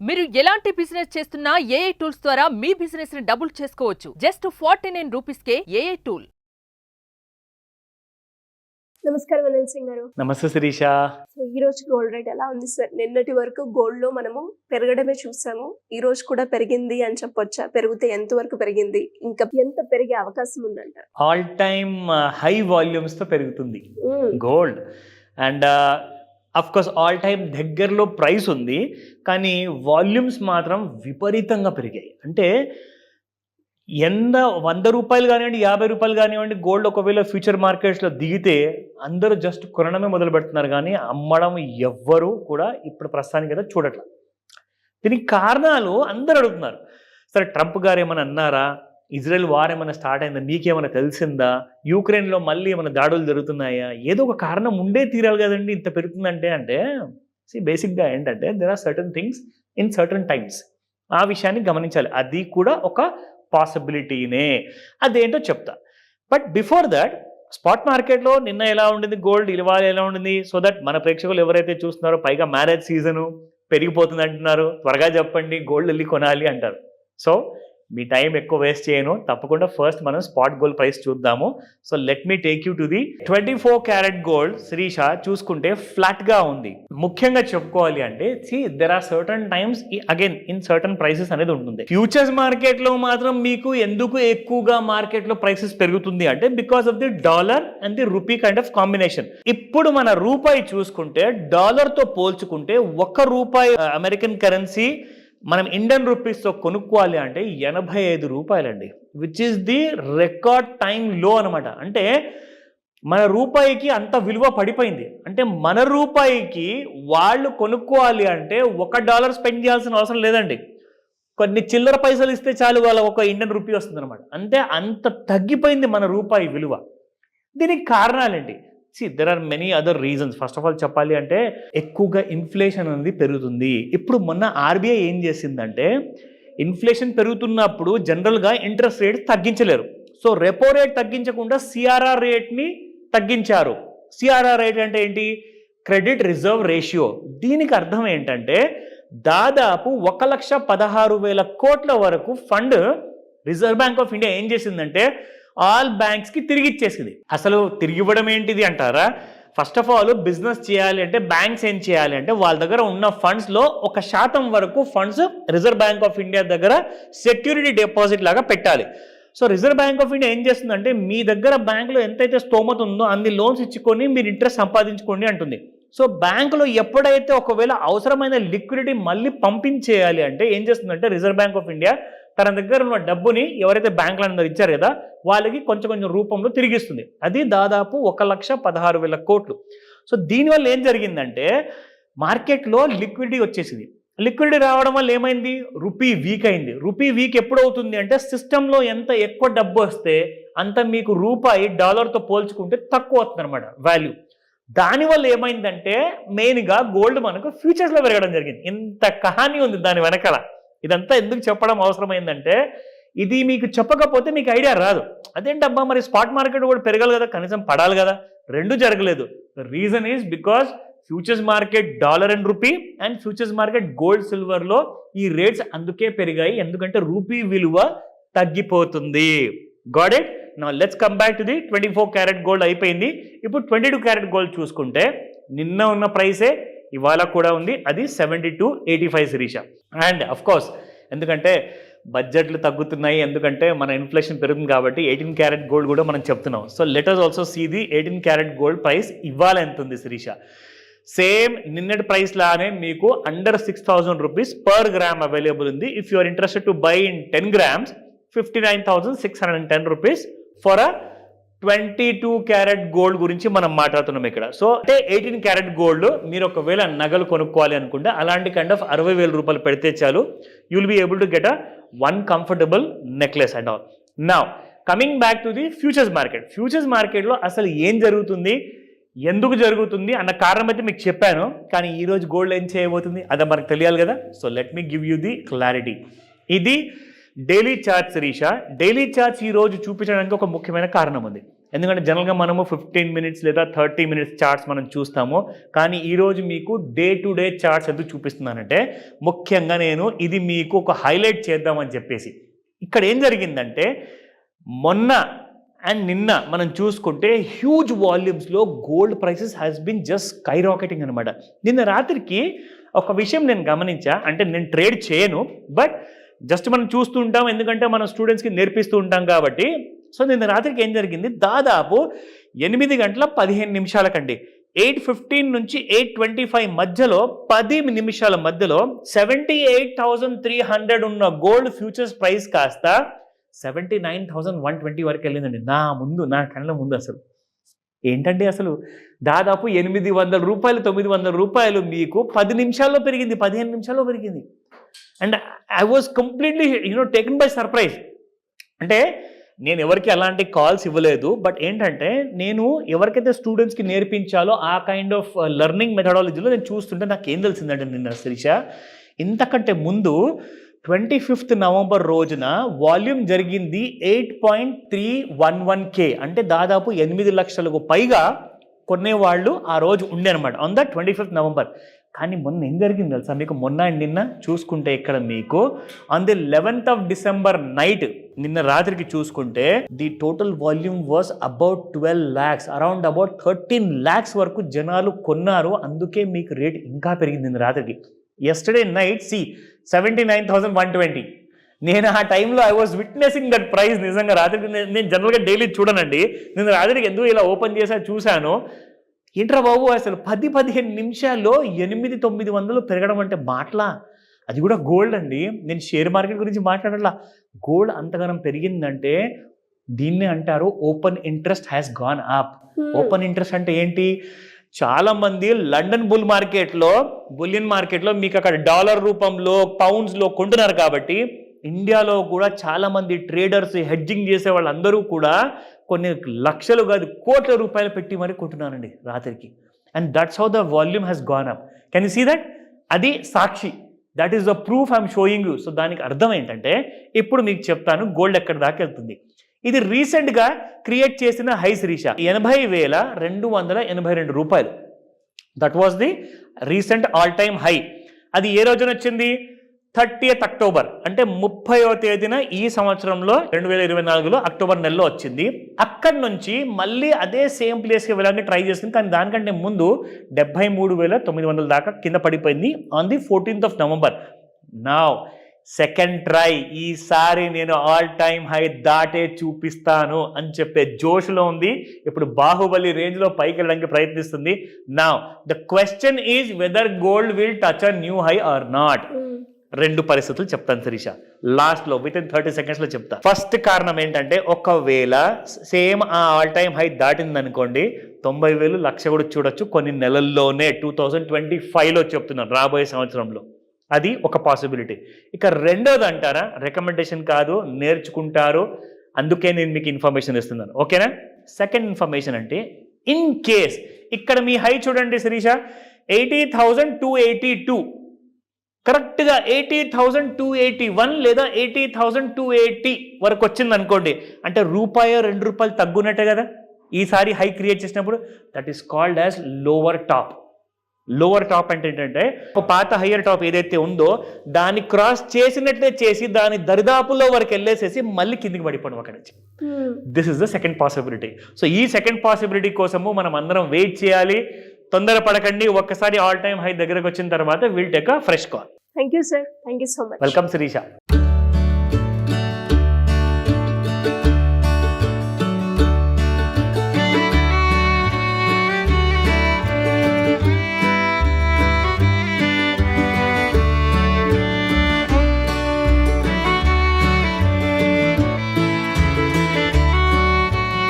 మీరు ఎలాంటి బిజినెస్ చేస్తున్నా ఏఐ టూల్స్ ద్వారా మీ బిజినెస్ ని డబుల్ చేసుకోవచ్చు. జస్ట్ 49 రూపీస్కే ఏఐ టూల్. నమస్కారం అనిల్ సింగ్ గారు. నమస్తే శిరీష. సో ఈ రోజు గోల్డ్ రేట్ ఎలా ఉంది సార్? నిన్నటి వరకు గోల్డ్ లో మనము పెరగడమే చూసాము. ఈ రోజు కూడా పెరిగింది అని చెప్పొచ్చా? పెరిగితే ఎంత వరకు పెరిగింది? ఇంకా ఎంత పెరిగే అవకాశం ఉందంట? ఆల్ టైమ్ హై వాల్యూమ్స్ తో పెరుగుతుంది gold. And of course all time దగ్గరలో ప్రైస్ ఉంది, కానీ వాల్యూమ్స్ మాత్రం విపరీతంగా పెరిగాయి. అంటే 100 రూపాయలు కానివ్వండి, 50 రూపాయలు కానివ్వండి, గోల్డ్ ఒకవేళ ఫ్యూచర్ మార్కెట్స్లో దిగితే అందరూ జస్ట్ కొనడమే మొదలు పెడుతున్నారు, కానీ అమ్మడం ఎవ్వరూ కూడా ఇప్పుడు ప్రస్తుతానికి అయితే చూడట్ల. దీనికి కారణాలు అందరూ అడుగుతున్నారు. సరే, ట్రంప్ గారు ఏమైనా అన్నారా? ఇజ్రాయెల్ వార్ ఏమైనా స్టార్ట్ అయిందా? మీకేమైనా తెలిసిందా? యూక్రెయిన్లో మళ్ళీ ఏమైనా దాడులు జరుగుతున్నాయా? ఏదో ఒక కారణం ఉండే తీరాలి కదండి ఇంత పెరుగుతుందంటే. అంటే బేసిక్గా ఏంటంటే there are certain things in certain times. ఆ విషయాన్ని గమనించాలి. అది కూడా ఒక పాసిబిలిటీనే. అదేంటో చెప్తా. బట్ బిఫోర్ దట్, స్పాట్ మార్కెట్లో నిన్న ఎలా ఉండింది గోల్డ్, ఇవాళ ఎలా ఉండింది, సో దట్ మన ప్రేక్షకులు ఎవరైతే చూస్తున్నారో, పైగా మ్యారేజ్ సీజను పెరిగిపోతుంది అంటున్నారు, త్వరగా చెప్పండి గోల్డ్ వెళ్ళి కొనాలి అంటారు. సో మీ టైం ఎక్కువ వేస్ట్ చేయను, తప్పకుండా ఫస్ట్ మనం స్పాట్ గోల్డ్ ప్రైస్ చూద్దాము. So let me take you to the 24 carat gold. Shirisha, చూసుకుంటే ఫ్లాట్గా ఉంది. ముఖ్యంగా చెప్పుకోవాలి అంటే there are certain times again in certain prices అనేది ఉంటుంది. ఫ్యూచర్స్ మార్కెట్లో మాత్రం మీకు ఎందుకు ఎక్కువగా మార్కెట్లో ప్రైసెస్ పెరుగుతుంది అంటే because of the dollar and the rupee kind of combination. ఇప్పుడు మన రూపాయి చూసుకుంటే డాలర్తో పోల్చుకుంటే ₹1 అమెరికన్ కరెన్సీ మనం ఇండియన్ రూపీస్తో కొనుక్కోవాలి అంటే 85 రూపాయలండి, which is the record time లో అనమాట. అంటే మన రూపాయికి అంత విలువ పడిపోయింది. అంటే మన రూపాయికి వాళ్ళు కొనుక్కోవాలి అంటే $1 స్పెండ్ చేయాల్సిన అవసరం లేదండి. కొన్ని చిల్లర పైసలు ఇస్తే చాలు వాళ్ళ ఒక ఇండియన్ రూపీ వస్తుంది అనమాట. అంటే అంత తగ్గిపోయింది మన రూపాయి విలువ. దీనికి కారణాలేంటి? There are many other reasons. First of all చెప్పాలి అంటే ఎక్కువగా ఇన్ఫ్లేషన్ అనేది పెరుగుతుంది. ఇప్పుడు మొన్న ఆర్బీఐ ఏం చేసిందంటే, ఇన్ఫ్లేషన్ పెరుగుతున్నప్పుడు జనరల్గా ఇంట్రెస్ట్ రేట్ తగ్గించలేరు. సో రెపో రేట్ తగ్గించకుండా సిఆర్ఆర్ రేట్ని తగ్గించారు. సిఆర్ఆర్ రేట్ అంటే ఏంటి? Credit reserve ratio. దీనికి అర్థం ఏంటంటే దాదాపు 1,16,000 కోట్ల వరకు fund reserve bank of India ఏం చేసిందంటే ఆల్ బ్యాంక్స్కి తిరిగి ఇచ్చేసింది. అసలు తిరిగి ఇవ్వడం ఏంటిది అంటారా? ఫస్ట్ ఆఫ్ ఆల్ బిజినెస్ చేయాలి అంటే బ్యాంక్స్ ఏం చేయాలి అంటే వాళ్ళ దగ్గర ఉన్న ఫండ్స్లో 1% వరకు funds reserve bank of India దగ్గర సెక్యూరిటీ డిపాజిట్ లాగా పెట్టాలి. So reserve bank of India ఏం చేస్తుందంటే మీ దగ్గర బ్యాంకులో ఎంతైతే స్తోమత ఉందో అన్ని లోన్స్ ఇచ్చుకొని మీరు ఇంట్రెస్ట్ సంపాదించుకోండి అంటుంది. సో బ్యాంకులో ఎప్పుడైతే ఒకవేళ అవసరమైన లిక్విడిటీ మళ్ళీ పంపించేయాలి అంటే ఏం చేస్తుందంటే రిజర్వ్ బ్యాంక్ ఆఫ్ ఇండియా తన దగ్గర ఉన్న డబ్బుని ఎవరైతే బ్యాంకులు అందరూ ఇచ్చారు కదా వాళ్ళకి కొంచెం కొంచెం రూపంలో తిరిగిస్తుంది. అది దాదాపు 1,16,000 కోట్లు. సో దీనివల్ల ఏం జరిగిందంటే మార్కెట్లో లిక్విడిటీ వచ్చేసింది. లిక్విడిటీ రావడం వల్ల ఏమైంది? రూపీ వీక్ అయింది. రూపీ వీక్ ఎప్పుడు అవుతుంది అంటే సిస్టంలో ఎంత ఎక్కువ డబ్బు వస్తే అంత మీకు రూపాయి డాలర్తో పోల్చుకుంటే తక్కువ వస్తుంది అనమాట వాల్యూ. దానివల్ల ఏమైందంటే మెయిన్గా గోల్డ్ మనకు ఫ్యూచర్స్లో పెరగడం జరిగింది. ఇంత కహాని ఉంది దాని వెనకాల. ఇదంతా ఎందుకు చెప్పడం అవసరమైందంటే ఇది మీకు చెప్పకపోతే మీకు ఐడియా రాదు. అదేంటబ్బా మరి స్పాట్ మార్కెట్ కూడా పెరగాలి కదా, కనీసం పడాలి కదా. రెండు జరగలేదు. Reason is because futures market dollar and rupee and futures market gold సిల్వర్లో ఈ రేట్స్ అందుకే పెరిగాయి, ఎందుకంటే రూపీ విలువ తగ్గిపోతుంది. Got it? Now let's come back to the 24 carat gold అయిపోయింది. ఇప్పుడు 22 క్యారెట్ గోల్డ్ చూసుకుంటే నిన్న ఉన్న ప్రైసే ఇవాళ కూడా ఉంది, అది 72.85 శిరీష. అండ్ అఫ్ కోర్స్ ఎందుకంటే బడ్జెట్లు తగ్గుతున్నాయి, ఎందుకంటే మన ఇన్ఫ్లేషన్ పెరుగుతుంది కాబట్టి 18 క్యారెట్ గోల్డ్ కూడా మనం చెప్తున్నాం. So let us also see the 18 carat gold price ఇవాళ ఎంత ఉంది శిరీష. సేమ్ నిన్నటి ప్రైస్ లానే మీకు under 6,000 rupees per gram available ఉంది. If you are interested to buy in 10 grams, 59,610 rupees for a 22 carat gold గురించి మనం మాట్లాడుతున్నాం ఇక్కడ. సో అంటే 18 క్యారెట్ గోల్డ్ మీరు ఒకవేళ నగలు కొనుక్కోవాలి అనుకుంటే అలాంటి కైండ్ ఆఫ్ 60,000 రూపాయలు పెడితే చాలు, you will be able to get a one comfortable necklace and all. Now coming back to the futures market. Futures మార్కెట్లో అసలు ఏం జరుగుతుంది, ఎందుకు జరుగుతుంది అన్న కారణం అయితే మీకు చెప్పాను, కానీ ఈరోజు గోల్డ్ ఏం చేయబోతుంది అదే మనకు తెలియాలి కదా. So let me give you the clarity. ఇది daily chart Shirisha. Daily charts ఈ రోజు చూపించడానికి ఒక ముఖ్యమైన కారణం ఉంది. ఎందుకంటే జనరల్గా మనము 15 మినిట్స్ లేదా 30 మినిట్స్ చార్ట్స్ మనం చూస్తాము. కానీ ఈరోజు మీకు డే టు డే చార్ట్స్ ఎందుకు చూపిస్తున్నానంటే ముఖ్యంగా నేను ఇది మీకు ఒక హైలైట్ చేద్దామని చెప్పేసి. ఇక్కడ ఏం జరిగిందంటే మొన్న అండ్ నిన్న మనం చూసుకుంటే హ్యూజ్ వాల్యూమ్స్లో gold prices has been just sky rocketing అనమాట. నిన్న రాత్రికి ఒక విషయం నేను గమనించా, అంటే నేను ట్రేడ్ చేయను బట్ జస్ట్ మనం చూస్తూ ఉంటాం ఎందుకంటే మనం స్టూడెంట్స్కి నేర్పిస్తూ ఉంటాం కాబట్టి. సో నిన్న రాత్రికి ఏం జరిగింది, దాదాపు 8:15 8:15 నుంచి 8:25 మధ్యలో 10 నిమిషాల మధ్యలో 78,300 ఉన్న గోల్డ్ ఫ్యూచర్స్ ప్రైస్ కాస్త 79,120 వరకు వెళ్ళిందండి. నా కళ్ళ ముందు అసలు ఏంటంటే అసలు దాదాపు 800 రూపాయలు 900 రూపాయలు మీకు 10 నిమిషాల్లో పెరిగింది, 15 నిమిషాల్లో పెరిగింది. And I was completely taken by surprise. అంటే నేను ఎవరికి అలాంటి కాల్స్ ఇవ్వలేదు, బట్ ఏంటంటే నేను ఎవరికైతే స్టూడెంట్స్కి నేర్పించాలో ఆ కైండ్ ఆఫ్ లెర్నింగ్ మెథడాలజీలో నేను చూస్తుంటే నాకు ఏం తెలిసిందంటే నిన్న శిరీష, ఇంతకంటే ముందు 25th నవంబర్ రోజున వాల్యూమ్ జరిగింది 8.311K, అంటే దాదాపు 8 లక్షలకు పైగా కొనేవాళ్ళు ఆ రోజు ఉండే అనమాట ఆన్ ద 25th నవంబర్. కానీ మొన్న ఏం జరిగింది తెలుసా మీకు, మొన్న అండ్ నిన్న చూసుకుంటే ఇక్కడ మీకు on the 11th of December night, నిన్న రాత్రికి చూసుకుంటే the total volume was about 12 lakhs, around about 13 lakhs వరకు జనాలు కొన్నారు. అందుకే మీకు రేట్ ఇంకా పెరిగింది నిన్న రాత్రికి. Yesterday night 79,120. నేను ఆ టైంలో I was witnessing that price. నిజంగా రాత్రికి నేను జనరల్గా డైలీ చూడనండి, నేను రాత్రికి ఎందుకు ఇలా ఓపెన్ చేసా చూశాను, ఏంట్రా బాబు అసలు 10-15 నిమిషాల్లో 800-900 పెరగడం అంటే మాటలా, అది కూడా గోల్డ్ అండి. నేను షేర్ మార్కెట్ గురించి మాట్లాడట్లా, గోల్డ్ అంతగానం పెరిగిందంటే దీన్నే అంటారు open interest has gone up. Open interest అంటే ఏంటి, చాలా మంది లండన్ బులియన్ మార్కెట్లో మీకు అక్కడ డాలర్ రూపంలో పౌండ్స్లో కొంటున్నారు కాబట్టి ఇండియాలో కూడా చాలా మంది ట్రేడర్స్ హెడ్జింగ్ చేసే వాళ్ళందరూ కూడా కొన్ని లక్షలు కాదు కోట్ల రూపాయలు పెట్టి మరి కొంటున్నారండి రాత్రికి. And that's how the volume has gone up. Can you see that? అది సాక్షి, that is the proof I'm showing you. So దానికి అర్థం ఏంటంటే ఇప్పుడు మీకు చెప్తాను గోల్డ్ ఎక్కడి దాకా వెళ్తుంది. ఇది రీసెంట్గా క్రియేట్ చేసిన హై శిరీష 80,282 రూపాయలు. That was the recent all time high. అది ఏ రోజున వచ్చింది, 30th అక్టోబర్, అంటే 30వ తేదీన ఈ సంవత్సరంలో 2024లో అక్టోబర్ నెలలో వచ్చింది. అక్కడి నుంచి మళ్ళీ అదే సేమ్ ప్లేస్కి వెళ్ళడానికి ట్రై చేసింది, కానీ దానికంటే ముందు 73,900 దాకా కింద పడిపోయింది on the 14th of November. Now second try, ఈసారి నేను ఆల్ టైమ్ హై దాటే చూపిస్తాను అని చెప్పే జోష్లో ఉంది. ఇప్పుడు బాహుబలి రేంజ్లో పైకి వెళ్ళడానికి ప్రయత్నిస్తుంది. Now the question is whether gold will touch a new high or not. రెండు పరిస్థితులు చెప్తాను శిరీష, లాస్ట్లో వితిన్ 30 secondsలో చెప్తా. ఫస్ట్ కారణం ఏంటంటే ఒకవేళ సేమ్ ఆ ఆల్ టైమ్ హై దాటింది అనుకోండి 90,000 లక్ష కూడా చూడొచ్చు కొన్ని నెలల్లోనే. 2025లో చెప్తున్నాను, రాబోయే సంవత్సరంలో. అది ఒక పాసిబిలిటీ. ఇక రెండోది అంటారా, రికమెండేషన్ కాదు, నేర్చుకుంటారు, అందుకే నేను మీకు ఇన్ఫర్మేషన్ ఇస్తున్నాను, ఓకేనా. సెకండ్ ఇన్ఫర్మేషన్ అంటే ఇన్ కేస్ ఇక్కడ మీ హై చూడండి శిరీష 80,282, కరెక్ట్గా 80,281 లేదా 80,280 వరకు వచ్చింది అనుకోండి, అంటే ₹2 తగ్గున్నట్టే కదా ఈసారి హై క్రియేట్ చేసినప్పుడు. That is called as lower top. Lower top అంటే ఏంటంటే ఒక పాత హయ్యర్ టాప్ ఏదైతే ఉందో దాన్ని క్రాస్ చేసినట్లే చేసి దాని దరిదాపుల్లో వరకు వెళ్ళేసేసి మళ్ళీ కిందికి పడిపోవడం అక్కడి నుంచి. This is the second possibility. So ఈ సెకండ్ పాసిబిలిటీ కోసము మనం అందరం వెయిట్ చేయాలి, తొందరపడకండి. ఒక్కసారి ఆల్ టైమ్ హై దగ్గరకు వచ్చిన తర్వాత will take a fresh call. Thank you sir, thank you so much. Welcome Sirisha.